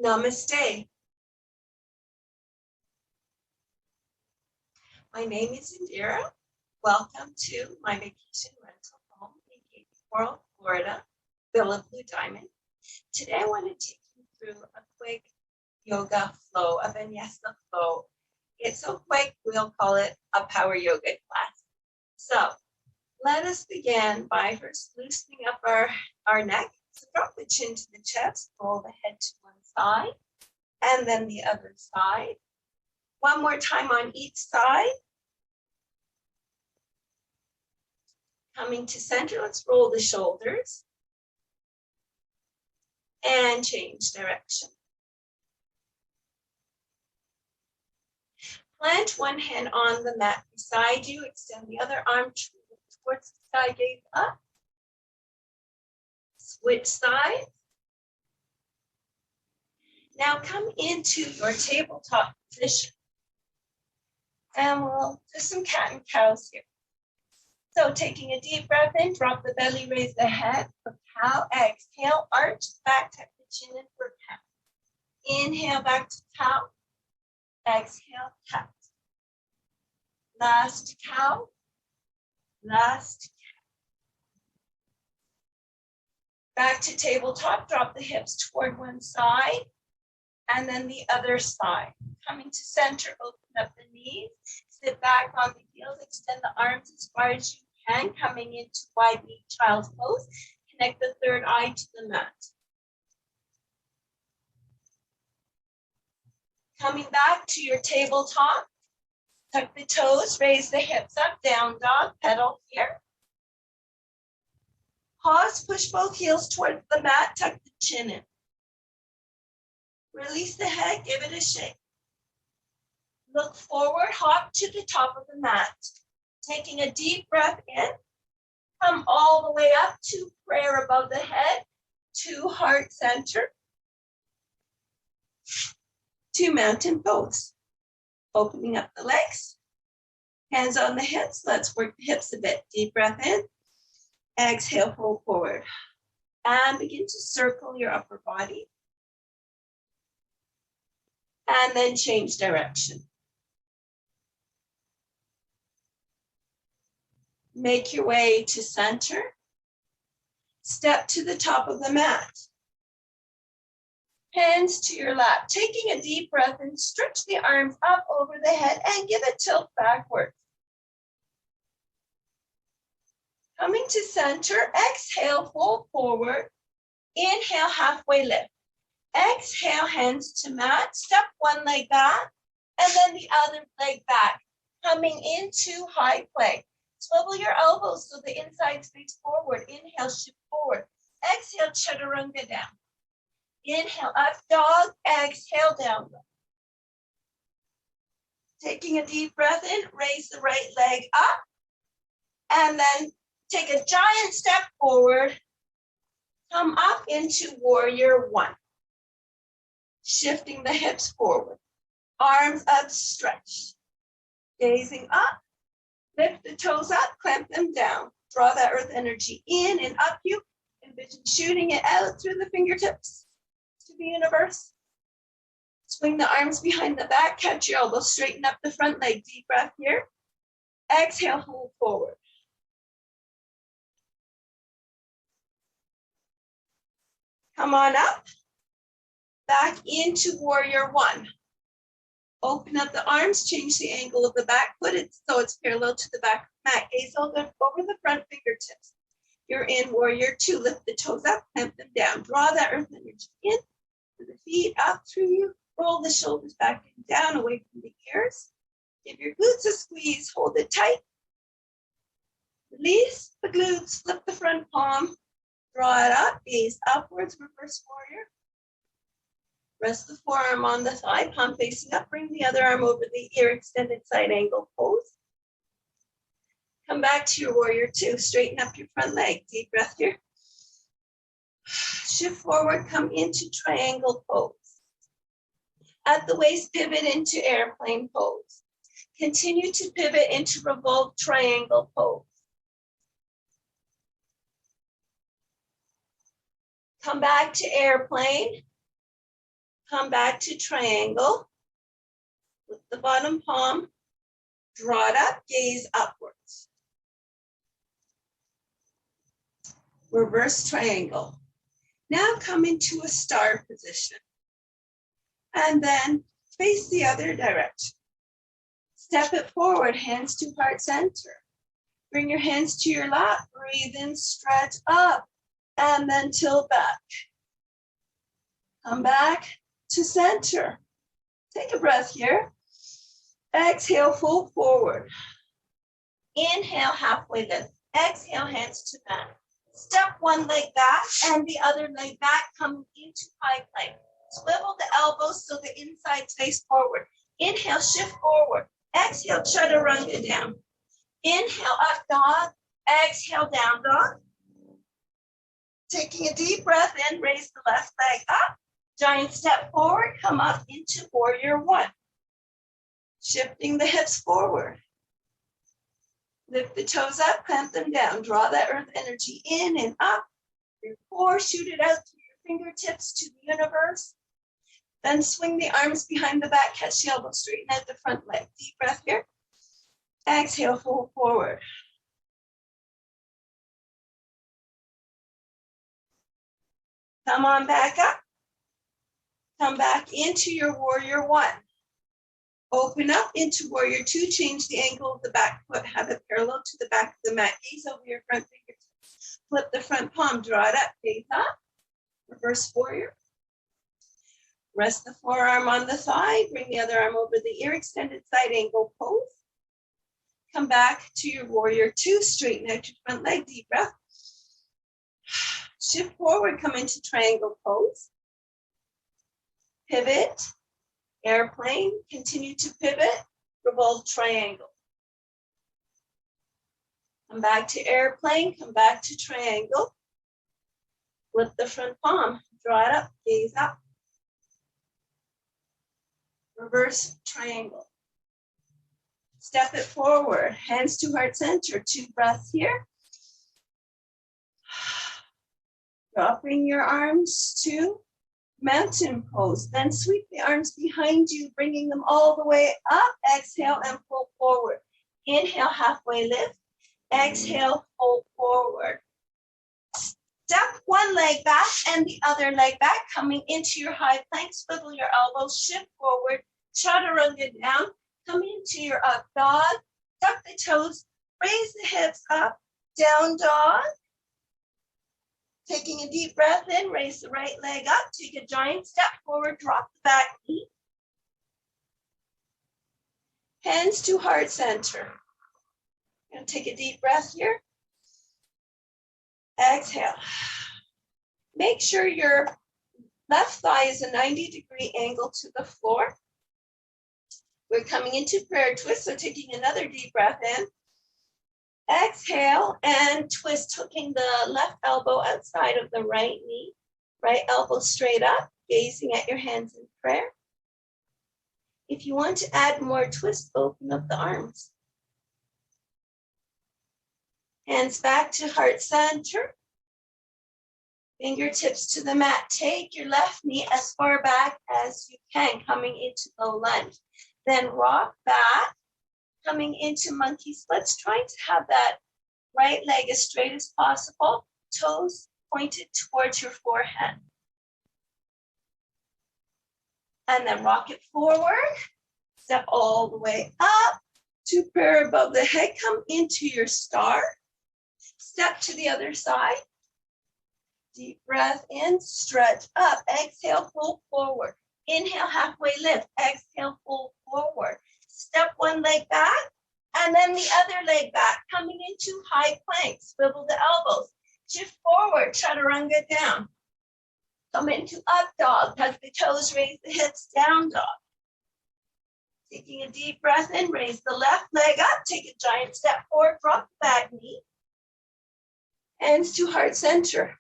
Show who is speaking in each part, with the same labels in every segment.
Speaker 1: Namaste. My name is Indira. Welcome to my vacation rental home in Cape Coral, Florida, Villa Blue Diamond. Today I want to take you through a quick yoga flow, a Vinyasa flow. It's so quick, we'll call it a power yoga class. So let us begin by first loosening up our neck. So drop the chin to the chest, roll the head to one side, and then the other side. One more time on each side. Coming to center, let's roll the shoulders and change direction. Plant one hand on the mat beside you, extend the other arm towards the sky, gaze up. Switch sides. Now come into your tabletop position. And we'll do some cat and cows here. So taking a deep breath in, drop the belly, raise the head for cow. Exhale, arch back, tuck the chin in for cow. Inhale back to cow. Exhale, cat. Last cow. Last cow. Back to tabletop, drop the hips toward one side and then the other side. Coming to center, open up the knees, sit back on the heels, extend the arms as far as you can, coming into wide knee child's pose. Connect the third eye to the mat. Coming back to your tabletop, tuck the toes, raise the hips up, down dog, pedal here. Pause, push both heels towards the mat, tuck the chin in. Release the head, give it a shake. Look forward, hop to the top of the mat. Taking a deep breath in, come all the way up to prayer above the head, to heart center, to mountain pose. Opening up the legs, hands on the hips. Let's work the hips a bit. Deep breath in, exhale, fold forward. And begin to circle your upper body. And then change direction. Make your way to center. Step to the top of the mat. Hands to your lap. Taking a deep breath and stretch the arms up over the head and give a tilt backwards. Coming to center, exhale, fold forward. Inhale, halfway lift. Exhale, hands to mat. Step one leg back and then the other leg back. Coming into high plank. Swivel your elbows so the inside face forward. Inhale, shift forward. Exhale, chaturanga down. Inhale, up dog. Exhale, down dog. Taking a deep breath in, raise the right leg up. And then take a giant step forward. Come up into warrior one. Shifting the hips forward. Arms up, stretch. Gazing up. Lift the toes up, clamp them down. Draw that earth energy in and up you. Envision shooting it out through the fingertips to the universe. Swing the arms behind the back, catch your elbows, straighten up the front leg. Deep breath here. Exhale, hold forward. Come on up. Back into warrior one. Open up the arms, change the angle of the back foot so it's parallel to the back of the mat. Gaze over the front fingertips. You're in warrior two. Lift the toes up, clamp them down. Draw that earth energy in. The feet up through you. Roll the shoulders back and down away from the ears. Give your glutes a squeeze. Hold it tight. Release the glutes. Flip the front palm. Draw it up. Gaze upwards. Reverse warrior. Rest the forearm on the thigh, palm facing up. Bring the other arm over the ear, extended side angle pose. Come back to your warrior two. Straighten up your front leg. Deep breath here. Shift forward, come into triangle pose. At the waist, pivot into airplane pose. Continue to pivot into revolved triangle pose. Come back to airplane. Come back to triangle. With the bottom palm, draw it up, gaze upwards. Reverse triangle. Now come into a star position. And then face the other direction. Step it forward, hands to heart center. Bring your hands to your lap, breathe in, stretch up, and then tilt back. Come back to center. Take a breath here. Exhale, fold forward. Inhale, halfway lift. Exhale, hands to mat. Step one leg back and the other leg back, coming into high plank. Swivel the elbows so the insides face forward. Inhale, shift forward. Exhale, chaturanga down. Inhale, up dog. Exhale, down dog. Taking a deep breath in, raise the left leg up. Giant step forward, come up into warrior one. Shifting the hips forward. Lift the toes up, clamp them down. Draw that earth energy in and up. Your core, shoot it out through your fingertips to the universe. Then swing the arms behind the back, catch the elbow, straighten out the front leg. Deep breath here. Exhale, fold forward. Come on back up. Come back into your warrior one. Open up into warrior two. Change the angle of the back foot. Have it parallel to the back of the mat. Gaze over your front fingertips. Flip the front palm. Draw it up. Gaze up. Reverse warrior. Rest the forearm on the thigh. Bring the other arm over the ear. Extended side angle pose. Come back to your warrior two. Straighten out your front leg. Deep breath. Shift forward. Come into triangle pose. Pivot. Airplane. Continue to pivot. Revolve triangle. Come back to airplane. Come back to triangle. Flip the front palm. Draw it up. Gaze up. Reverse triangle. Step it forward. Hands to heart center. 2 breaths here. Dropping your arms to mountain pose. Then sweep the arms behind you, bringing them all the way up. Exhale and fold forward. Inhale, halfway lift. Exhale, fold forward. Step one leg back and the other leg back, coming into your high plank. Swivel your elbows, shift forward. Chaturanga down. Come into your up dog. Tuck the toes. Raise the hips up. Down dog. Taking a deep breath in, raise the right leg up, take a giant step forward, drop the back knee. Hands to heart center. Going to take a deep breath here. Exhale. Make sure your left thigh is a 90-degree angle to the floor. We're coming into prayer twist, so taking another deep breath in. Exhale and twist, hooking the left elbow outside of the right knee. Right elbow straight up, gazing at your hands in prayer. If you want to add more twist, open up the arms. Hands back to heart center. Fingertips to the mat. Take your left knee as far back as you can, coming into the lunge. Then rock back. Coming into monkey splits, trying to have that right leg as straight as possible, toes pointed towards your forehead. And then rock it forward, step all the way up to prayer above the head, come into your star, step to the other side, deep breath in, stretch up, exhale, fold forward, inhale, halfway lift, exhale, fold forward. Step one leg back, and then the other leg back, coming into high plank. Swivel the elbows. Shift forward, chaturanga down. Come into up dog, tuck the toes, raise the hips, down dog. Taking a deep breath in, raise the left leg up, take a giant step forward, drop the back knee. Hands to heart center.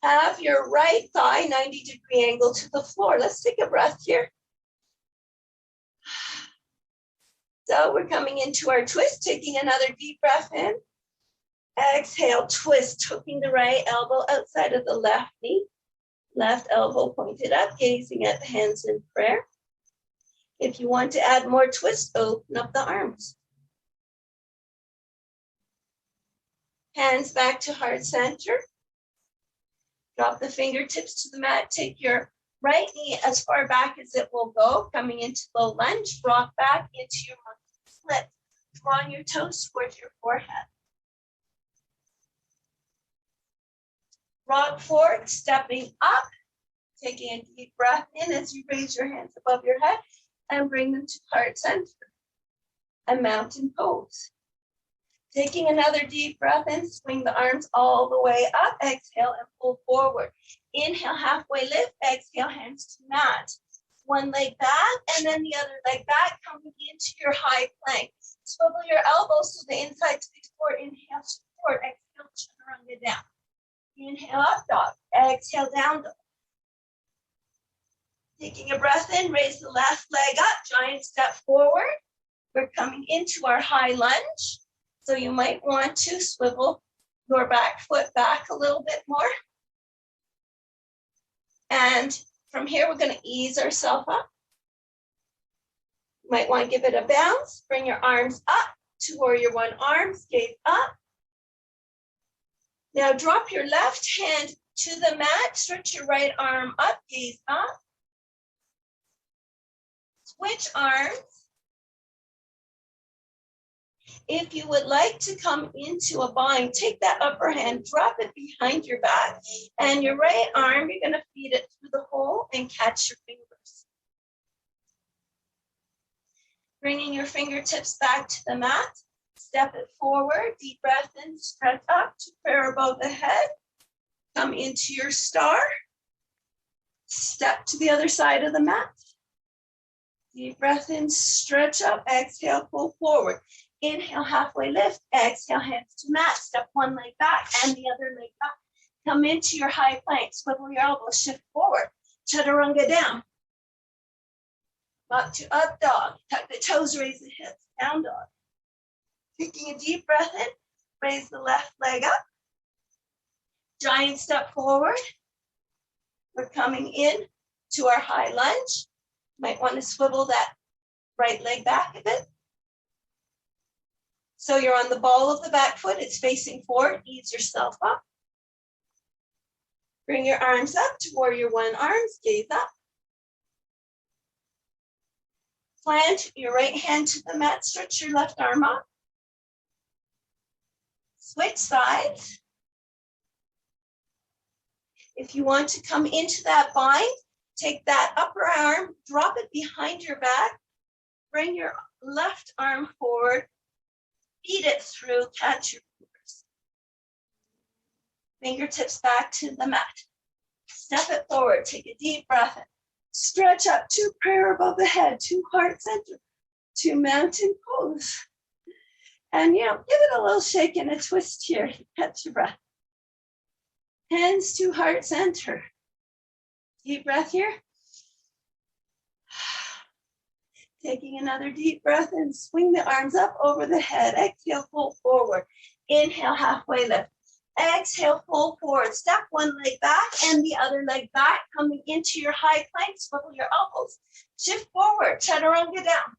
Speaker 1: Have your right thigh 90-degree angle to the floor. Let's take a breath here. So we're coming into our twist, taking another deep breath in. Exhale, twist, hooking the right elbow outside of the left knee. Left elbow pointed up, gazing at the hands in prayer. If you want to add more twist, open up the arms. Hands back to heart center. Drop the fingertips to the mat. Take your right knee as far back as it will go, coming into low lunge. Rock back into your monkey split. Drawing your toes towards your forehead. Rock forward, stepping up. Taking a deep breath in as you raise your hands above your head and bring them to heart center. A mountain pose. Taking another deep breath in, swing the arms all the way up. Exhale and pull forward. Inhale, halfway lift. Exhale, hands to mat. One leg back and then the other leg back, coming into your high plank. Swivel your elbows so the inside stays forward. Inhale, support. Exhale, chaturanga down. Inhale, up dog. Exhale, down dog. Taking a breath in, raise the left leg up, giant step forward. We're coming into our high lunge. So you might want to swivel your back foot back a little bit more. And from here, we're going to ease ourselves up. You might want to give it a bounce. Bring your arms up to warrior one, arms, gaze up. Now drop your left hand to the mat, stretch your right arm up, gaze up. Switch arms. If you would like to come into a bind, take that upper hand, drop it behind your back, and your right arm, you're going to feed it through the hole and catch your fingers. Bringing your fingertips back to the mat, step it forward, deep breath in, stretch up to prayer above the head, come into your star, step to the other side of the mat. Deep breath in, stretch up, exhale, pull forward. Inhale, halfway lift, exhale, hands to mat, step one leg back and the other leg back. Come into your high plank, swivel your elbows, shift forward, chaturanga down. Up to up dog, tuck the toes, raise the hips, down dog. Taking a deep breath in, raise the left leg up. Giant step forward. We're coming in to our high lunge. Might want to swivel that right leg back a bit. So you're on the ball of the back foot, it's facing forward, ease yourself up. Bring your arms up to warrior one, arms, gaze up. Plant your right hand to the mat, stretch your left arm up. Switch sides. If you want to come into that bind, take that upper arm, drop it behind your back, bring your left arm forward, feed it through, catch your fingers. Fingertips back to the mat. Step it forward, take a deep breath in. Stretch up to prayer above the head, to heart center, to mountain pose. And give it a little shake and a twist here, catch your breath. Hands to heart center. Deep breath here. Taking another deep breath and swing the arms up over the head. Exhale, pull forward. Inhale, halfway lift. Exhale, pull forward. Step one leg back and the other leg back. Coming into your high plank, swivel your elbows. Shift forward, chaturanga down.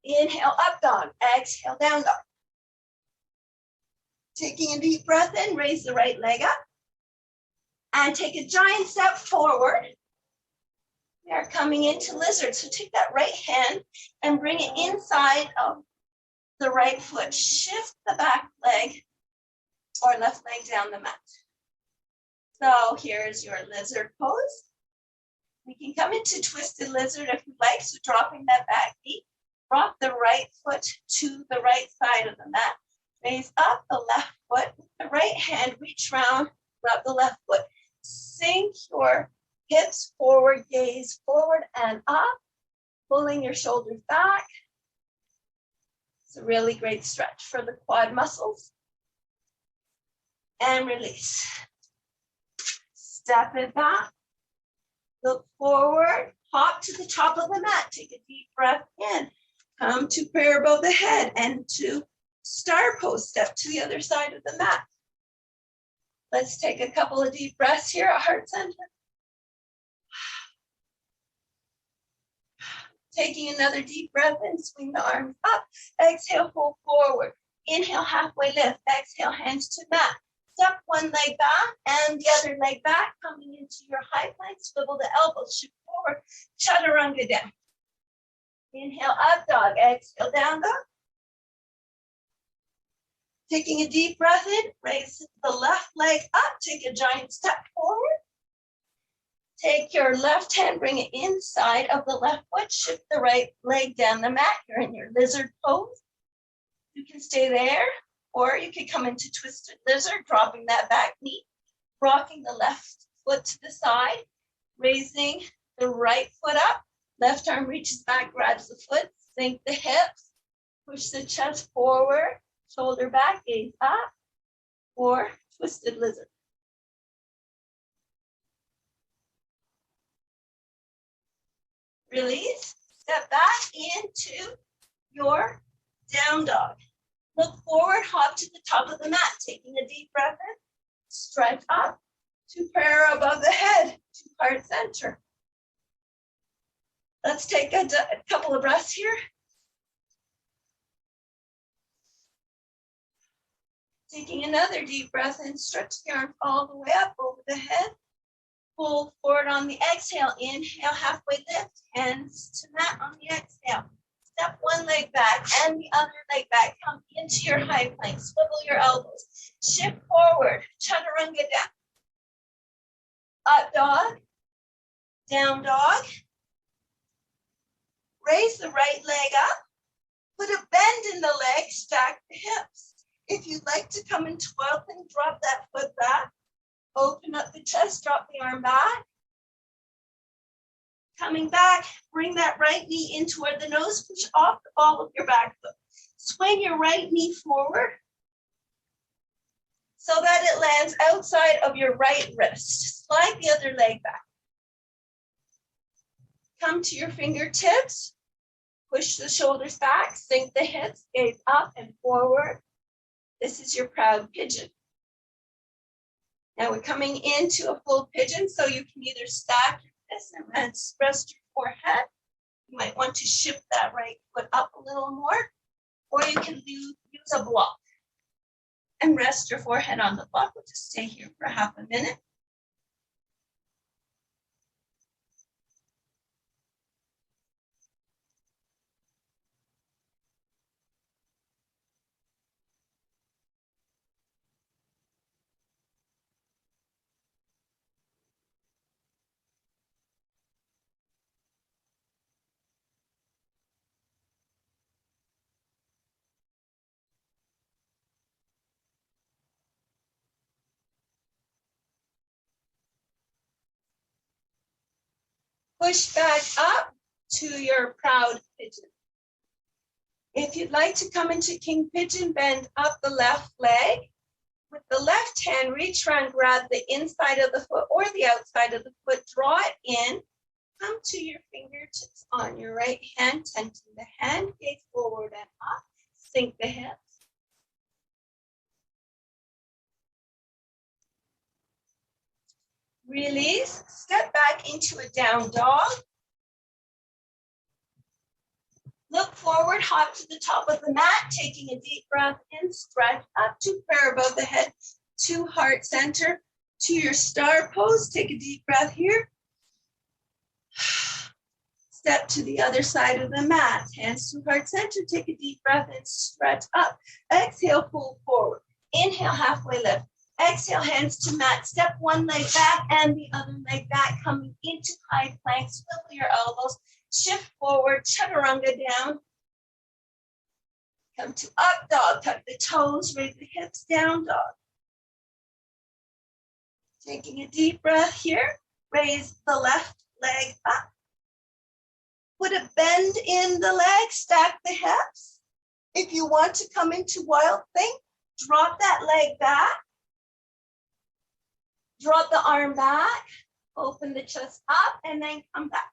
Speaker 1: Inhale, up dog. Exhale, down dog. Taking a deep breath in, raise the right leg up. And take a giant step forward. We are coming into lizard. So take that right hand and bring it inside of the right foot. Shift the back leg or left leg down the mat. So here's your lizard pose. We can come into twisted lizard if you like. So dropping that back knee, drop the right foot to the right side of the mat. Raise up the left foot with the right hand, reach round, grab the left foot. Sink your hips forward, gaze forward and up, pulling your shoulders back. It's a really great stretch for the quad muscles. And release. Step it back. Look forward, hop to the top of the mat. Take a deep breath in. Come to prayer above the head and to star pose. Step to the other side of the mat. Let's take a couple of deep breaths here at heart center. Taking another deep breath in, swing the arms up. Exhale, pull forward. Inhale, halfway lift. Exhale, hands to mat. Step one leg back and the other leg back, coming into your high plank. Swivel the elbows, shift forward. Chaturanga down. Inhale, up dog. Exhale, down dog. Taking a deep breath in, raise the left leg up. Take a giant step forward. Take your left hand, bring it inside of the left foot. Shift the right leg down the mat. You're in your lizard pose. You can stay there. Or you could come into twisted lizard, dropping that back knee, rocking the left foot to the side, raising the right foot up, left arm reaches back, grabs the foot, sink the hips, push the chest forward, shoulder back, gaze up, or twisted lizard. Release, step back into your down dog. Look forward, hop to the top of the mat, taking a deep breath in, stretch up to prayer above the head, to heart center. Let's take a couple of breaths here. Taking another deep breath in, stretch the arms all the way up over the head. Pull forward on the exhale, inhale, halfway lift, hands to mat on the exhale. Step one leg back and the other leg back. Come into your high plank. Swivel your elbows. Shift forward. Chaturanga down. Up dog. Down dog. Raise the right leg up. Put a bend in the leg. Stack the hips. If you'd like to come into wild thing, drop that foot back. Open up the chest. Drop the arm back. Coming back, bring that right knee in toward the nose, push off the ball of your back foot. Swing your right knee forward so that it lands outside of your right wrist. Slide the other leg back. Come to your fingertips, push the shoulders back, sink the hips, gaze up and forward. This is your proud pigeon. Now we're coming into a full pigeon, so you can either stack this and then rest your forehead. You might want to shift that right foot up a little more, or you can use a block and rest your forehead on the block. We'll just stay here for half a minute. Push back up to your proud pigeon. If you'd like to come into king pigeon, bend up the left leg. With the left hand, reach around, grab the inside of the foot or the outside of the foot, draw it in. Come to your fingertips on your right hand, tenting the hand, gaze forward and up, sink the hips. Release, step back into a down dog. Look forward, hop to the top of the mat, taking a deep breath in, stretch up to prayer above the head, to heart center, to your star pose. Take a deep breath here. Step to the other side of the mat, hands to heart center, take a deep breath and stretch up. Exhale, pull forward. Inhale, halfway lift. Exhale, hands to mat. Step one leg back and the other leg back, coming into high plank. Swivel your elbows. Shift forward, chaturanga down. Come to up dog, tuck the toes, raise the hips, down dog. Taking a deep breath here, raise the left leg up. Put a bend in the leg, stack the hips. If you want to come into wild thing, drop that leg back. Drop the arm back, open the chest up, and then come back.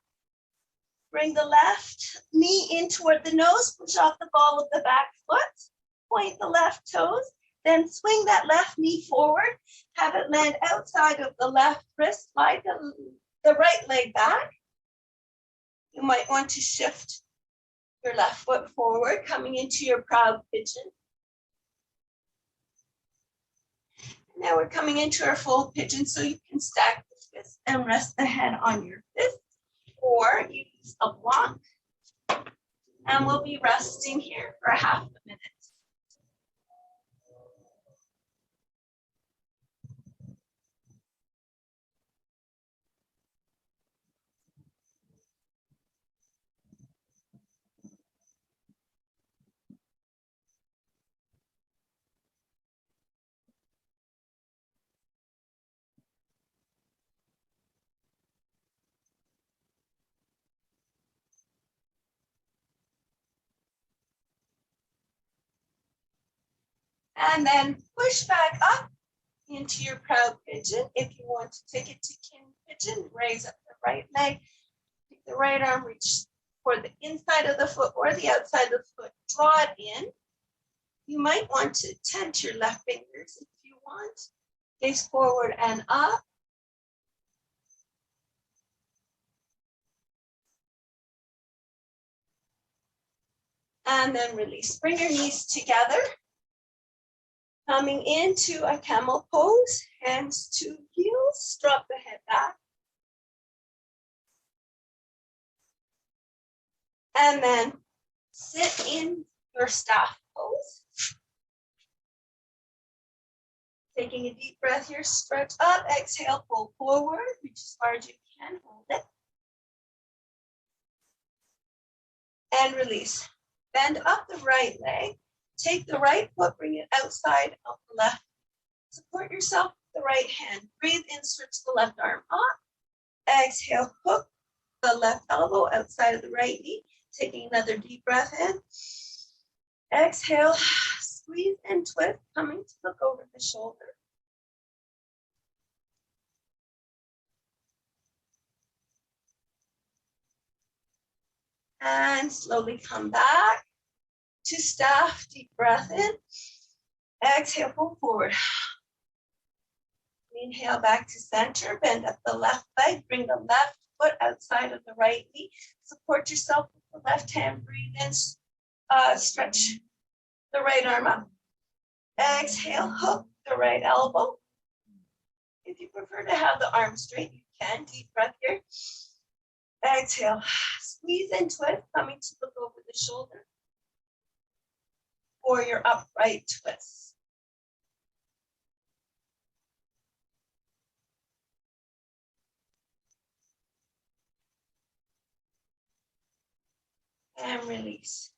Speaker 1: Bring the left knee in toward the nose, push off the ball of the back foot, point the left toes, Then swing that left knee forward. Have it land outside of the left wrist. Slide the right leg back. You might want to shift your left foot forward, coming into your proud pigeon. Now we're coming into our full pigeon, so you can stack the fists and rest the head on your fist, or use a block. And we'll be resting here for half a minute. And then push back up into your proud pigeon. If you want to take it to king pigeon, raise up the right leg. Take the right arm, reach for the inside of the foot or the outside of the foot. Draw it in. You might want to tent your left fingers if you want. Gaze forward and up. And then release. Bring your knees together. Coming into a camel pose, hands to heels, drop the head back. And then sit in your staff pose. Taking a deep breath here, stretch up, exhale, pull forward, reach as far as you can, hold it. And release. Bend up the right leg. Take the right foot, bring it outside of the left. Support yourself with the right hand. Breathe in, stretch the left arm up. Exhale, hook the left elbow outside of the right knee. Taking another deep breath in. Exhale, squeeze and twist, coming to look over the shoulder. And slowly come back to staff, deep breath in. Exhale, pull forward. Inhale back to center, bend up the left leg, bring the left foot outside of the right knee. Support yourself with the left hand, breathe in, stretch the right arm up. Exhale, hook the right elbow. If you prefer to have the arm straight, you can. Deep breath here. Exhale, squeeze and twist, coming to look over the shoulder. Or your upright twist. And release.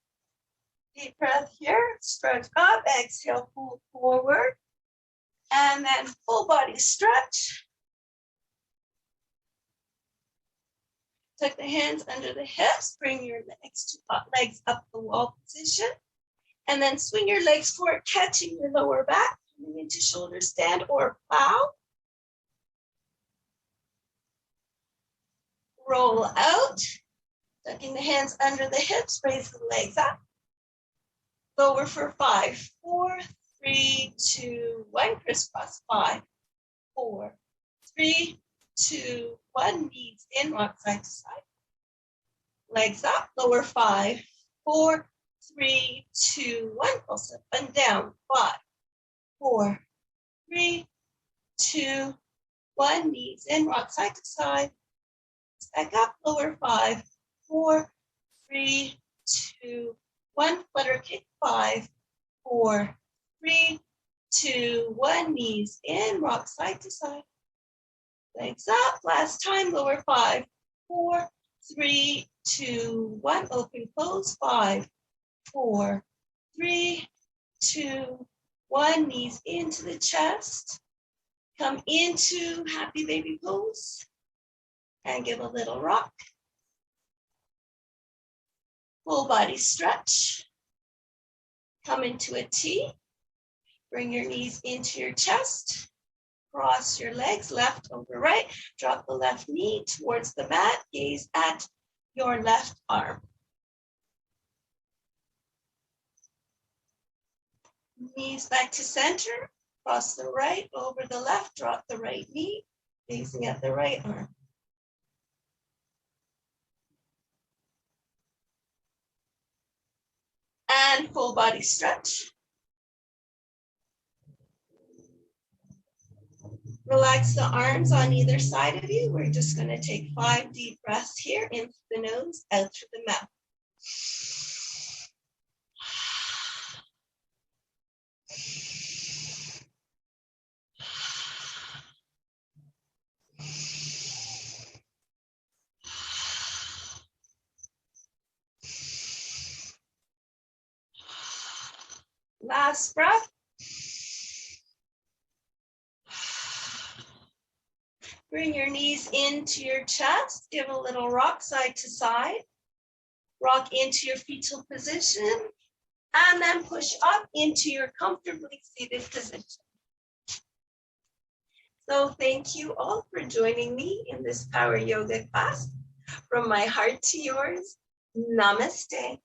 Speaker 1: Deep breath here, stretch up, exhale, pull forward. And then full body stretch. Tuck the hands under the hips, bring your legs up the wall position. And then swing your legs forward, catching your lower back, coming into shoulder stand or plow. Roll out, tucking the hands under the hips, raise the legs up. Lower for 5, 4, 3, 2, 1, crisscross, 5, 4, 3, 2, 1, knees in, rock side to side. Legs up, lower 5, 4, 3, 2, 1, pulse up and down, 5, 4, 3, 2, 1, knees in, rock side to side. Back up, lower 5, 4, 3, 2, 1, flutter kick, 5, 4, 3, 2, 1, knees in, rock side to side. Legs up, last time, lower 5, 4, 3, 2, 1, open, close, 5, 4, 3, 2, 1, knees into the chest. Come into happy baby pose and give a little rock. Full body stretch. Come into a T. Bring your knees into your chest. Cross your legs left over right. Drop the left knee towards the mat. Gaze at your left arm. Knees back to center. Cross the right over the left. Drop the right knee. Facing at the right arm. And full body stretch. Relax the arms on either side of you. We're just going to take 5 deep breaths here, in through the nose, out through the mouth. Last breath. Bring your knees into your chest. Give a little rock side to side. Rock into your fetal position. And then push up into your comfortably seated position. So thank you all for joining me in this power yoga class. From my heart to yours, namaste.